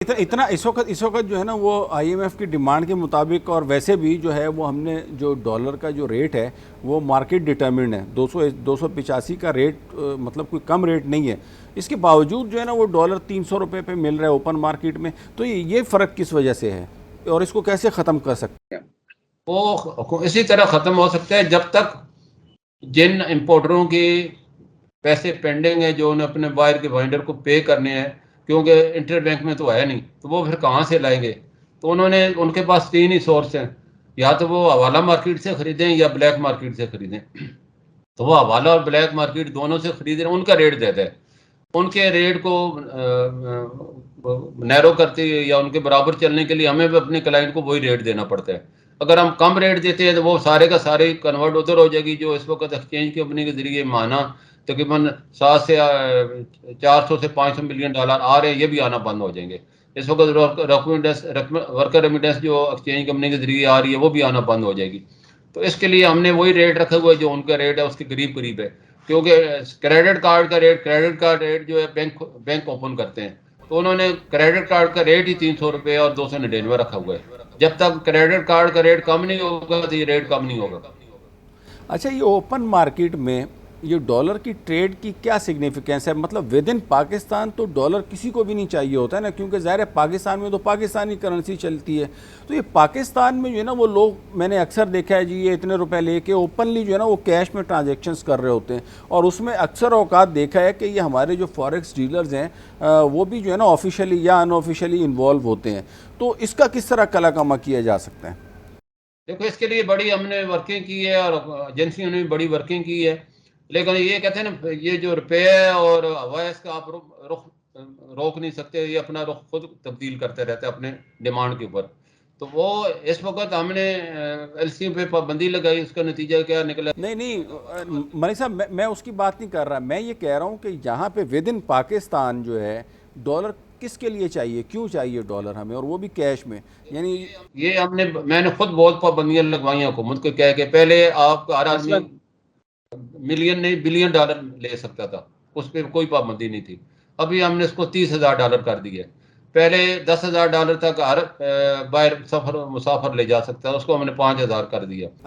इतना इस वक्त जो है ना वो आईएमएफ की डिमांड के मुताबिक और वैसे भी जो है वो हमने जो डॉलर का जो रेट है वो मार्केट डिटर्मिन्ड है। 285 का रेट मतलब कोई कम रेट नहीं है। इसके बावजूद जो है ना वो डॉलर 300 रुपये पे मिल रहा है ओपन मार्केट में। तो ये फ़र्क किस वजह से है और इसको कैसे ख़त्म कर सकते हैं? वो इसी तरह ख़त्म हो सकता है जब तक जिन इम्पोर्टरों के पैसे पेंडिंग है, जो उन्हें अपने बायर के बाइंडर को पे करने हैं, क्योंकि इंटर बैंक में तो है नहीं, तो वो फिर कहाँ से लाएंगे। तो उनके पास तीन ही सोर्स हैं, या तो वो हवाला मार्केट से खरीदें या ब्लैक मार्केट से खरीदें। तो वो हवाला और ब्लैक मार्केट दोनों से खरीद रहे हैं, उनका रेट ज़्यादा है। उनके रेट को नैरो करते या उनके बराबर चलने के लिए हमें भी अपने क्लाइंट को वही रेट देना पड़ता है। अगर हम कम रेट देते हैं तो वो सारे का सारे कन्वर्ट उधर हो जाएगी। जो इस वक्त एक्सचेंज कंपनी के जरिए माना तकरीबन 7 से 400 से 500 मिलियन डॉलर आ रहे हैं, ये भी आना बंद हो जाएंगे। इस वक्त वर्कर रेमिटेंस जो एक्सचेंज कंपनी के जरिए आ रही है वो भी आना बंद हो जाएगी। तो इसके लिए हमने वही रेट रखा हुआ है जो उनका रेट है उसके करीब करीब है। क्योंकि क्रेडिट कार्ड रेट जो है बैंक ओपन करते हैं, तो उन्होंने क्रेडिट कार्ड का रेट ही 300 रुपये और 299 रखा हुआ है। जब तक क्रेडिट कार्ड का रेट कम नहीं होगा तो ये रेट कम नहीं होगा। अच्छा, ये ओपन मार्केट में ये डॉलर की ट्रेड की क्या सिग्निफिकेंस है? मतलब विद इन पाकिस्तान तो डॉलर किसी को भी नहीं चाहिए होता है ना, क्योंकि ज़ाहिर है पाकिस्तान में तो पाकिस्तानी करेंसी चलती है। तो ये पाकिस्तान में जो है ना वो लोग, मैंने अक्सर देखा है जी, ये इतने रुपए लेके ओपनली जो है ना वो कैश में ट्रांजेक्शन्स कर रहे होते हैं। और उसमें अक्सर औकात देखा है कि ये हमारे जो फॉरेक्स डीलर्स हैं वो भी जो है ना ऑफिशियली या अनऑफिशियली इन्वॉल्व होते हैं। तो इसका किस तरह कलाकमा किया जा सकता है? देखो, इसके लिए बड़ी हमने वर्किंग की है और एजेंसियों ने भी बड़ी वर्किंग की है। लेकिन ये कहते हैं ना, ये जो रुपये और हवा है इसका आप रुख रोक नहीं सकते। ये अपना रुख खुद तब्दील करते रहते हैं अपने डिमांड के ऊपर। तो वो इस वक्त हमने एलसी पे पाबंदी लगाई, उसका नतीजा क्या निकला। नहीं नहीं मलिक साहब, मैं उसकी बात नहीं कर रहा। मैं ये कह रहा हूँ कि यहाँ पे विद इन पाकिस्तान जो है डॉलर किसके लिए चाहिए, क्यों चाहिए डॉलर हमें, और वो भी कैश में, यानी। ये मैंने खुद बहुत पाबंदियां लगवाई हुकूमत को, कह के पहले आप हर आदमी मिलियन नहीं बिलियन डॉलर ले सकता था, उस पर कोई पाबंदी नहीं थी। अभी हमने इसको 30,000 डॉलर कर दिया। पहले 10,000 डॉलर तक हर बाहर सफर मुसाफर ले जा सकता है, उसको हमने 5,000 कर दिया।